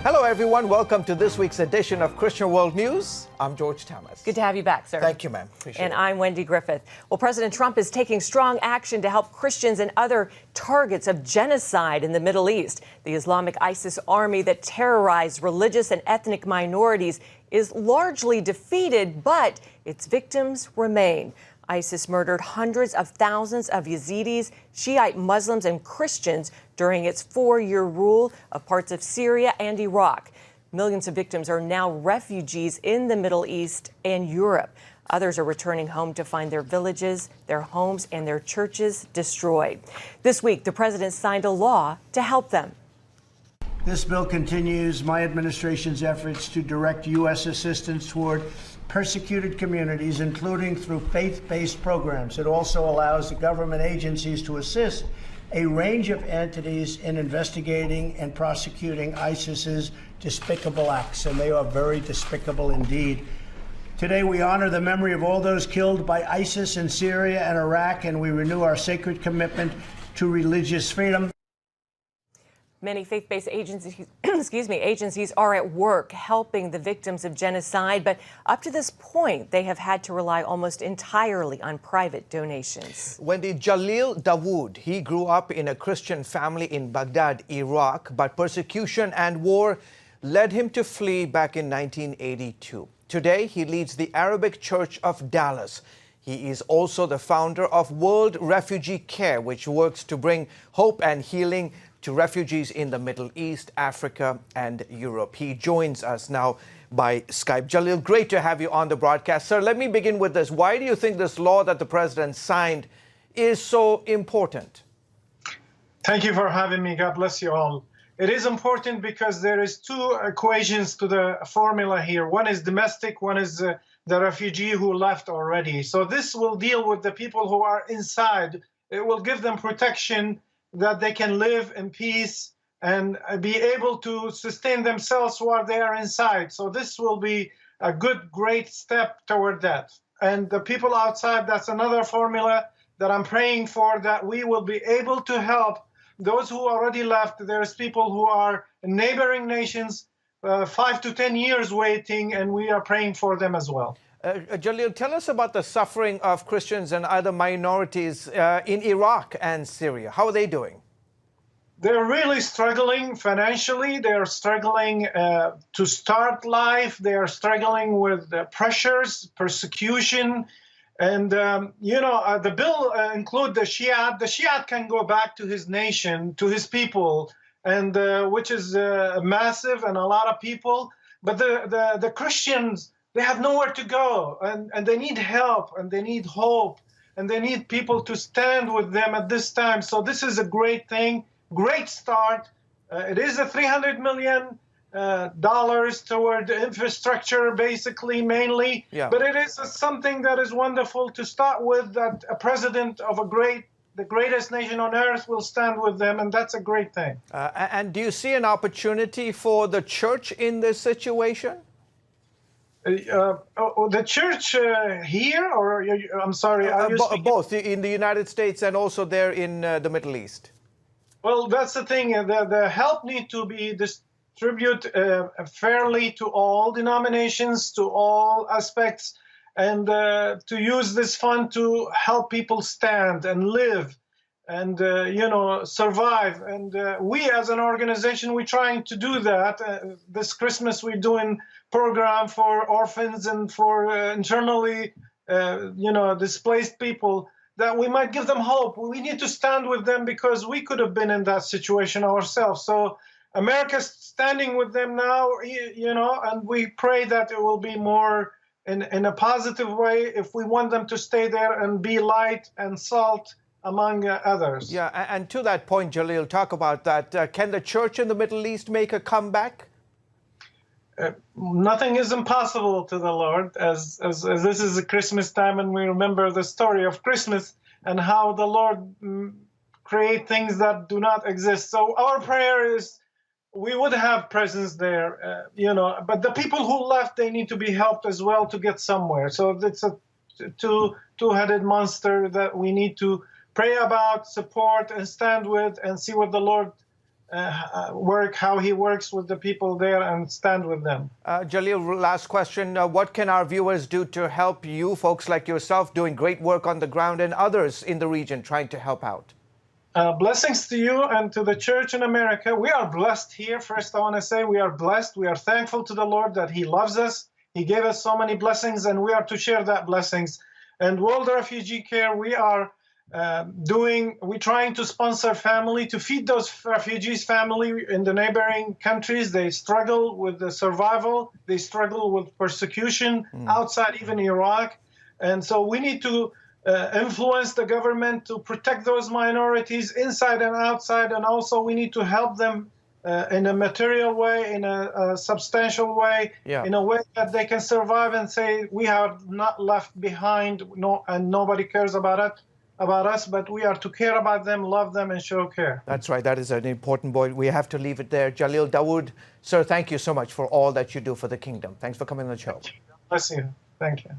Hello, everyone. Welcome to this week's edition of Christian World News. I'm George Thomas. Good to have you back, sir. Thank you, ma'am. Appreciate it. And I'm Wendy Griffith. Well, President Trump is taking strong action to help Christians and other targets of genocide in the Middle East. The Islamic ISIS army that terrorized religious and ethnic minorities is largely defeated, but its victims remain. ISIS murdered hundreds of thousands of Yazidis, Shiite Muslims, and Christians during its 4-year rule of parts of Syria and Iraq. Millions of victims are now refugees in the Middle East and Europe. Others are returning home to find their villages, their homes, and their churches destroyed. This week, the president signed a law to help them. This bill continues my administration's efforts to direct U.S. assistance toward persecuted communities, including through faith-based programs. It also allows the government agencies to assist a range of entities in investigating and prosecuting ISIS's despicable acts, and they are very despicable indeed. Today, we honor the memory of all those killed by ISIS in Syria and Iraq, and we renew our sacred commitment to religious freedom. Many faith-based agencies, agencies are at work helping the victims of genocide, but up to this point, they have had to rely almost entirely on private donations. Wendy, Jalil Dawood, he grew up in a Christian family in Baghdad, Iraq, but persecution and war led him to flee back in 1982. Today, he leads the Arabic Church of Dallas. He is also the founder of World Refugee Care, which works to bring hope and healing to refugees in the Middle East, Africa, and Europe. He joins us now by Skype. Jalil, great to have you on the broadcast. Sir, let me begin with this. Why do you think this law that the president signed is so important? Thank you for having me. God bless you all. It is important because there is two equations to the formula here. One is domestic, one is the refugee who left already. So this will deal with the people who are inside. It will give them protection that they can live in peace and be able to sustain themselves while they are inside. So this will be a great step toward that. And the people outside, that's another formula that I'm praying for, that we will be able to help those who already left. There's people who are in neighboring nations, 5 to 10 years waiting, and we are praying for them as well. Jalil, tell us about the suffering of Christians and other minorities in Iraq and Syria. How are they doing? They're really struggling financially. They're struggling to start life. They are struggling with pressures, persecution. And, the bill includes the Shiite. The Shiite can go back to his nation, to his people, and which is massive and a lot of people. But the Christians, they have nowhere to go, and they need help, and they need hope, and they need people to stand with them at this time. So this is a great thing, great start. It is a $300 million toward infrastructure, basically, mainly. Yeah. But it is something that is wonderful to start with, that a president of the greatest nation on earth will stand with them, and that's a great thing. And do you see an opportunity for the church in this situation? The church here, or I'm sorry, both in the United States and also there in the Middle East. Well, that's the thing. The help need to be distributed fairly to all denominations, to all aspects, and to use this fund to help people stand and live and survive. And we, as an organization, we're trying to do that. This Christmas, we're doing program for orphans and for internally, displaced people, that we might give them hope. We need to stand with them because we could have been in that situation ourselves. So America's standing with them now, and we pray that it will be more in a positive way if we want them to stay there and be light and salt among others. Yeah, and to that point, Jalil, talk about that. Can the church in the Middle East make a comeback? Nothing is impossible to the Lord, as this is a Christmas time, and we remember the story of Christmas and how the Lord create things that do not exist. So our prayer is we would have presence there, but the people who left, they need to be helped as well to get somewhere. So it's a two-headed monster that we need to pray about, support, and stand with, and see what the Lord work, how he works with the people there and stand with them. Jalil, last question. What can our viewers do to help you, folks like yourself, doing great work on the ground, and others in the region trying to help out? Blessings to you and to the church in America. We are blessed here. First, I want to say we are blessed. We are thankful to the Lord that he loves us. He gave us so many blessings, and we are to share that blessings. And World Refugee Care, we are we're trying to sponsor family to feed those refugees family in the neighboring countries. They struggle with the survival. They struggle with persecution outside even Iraq. And so we need to influence the government to protect those minorities inside and outside. And also we need to help them in a material way, in a substantial way, in a way that they can survive and say, we are not left behind, and nobody cares about us, but we are to care about them, love them, and show care. That's right. That is an important point. We have to leave it there. Jalil Dawood, sir, thank you so much for all that you do for the kingdom. Thanks for coming on the show. Bless you. Thank you.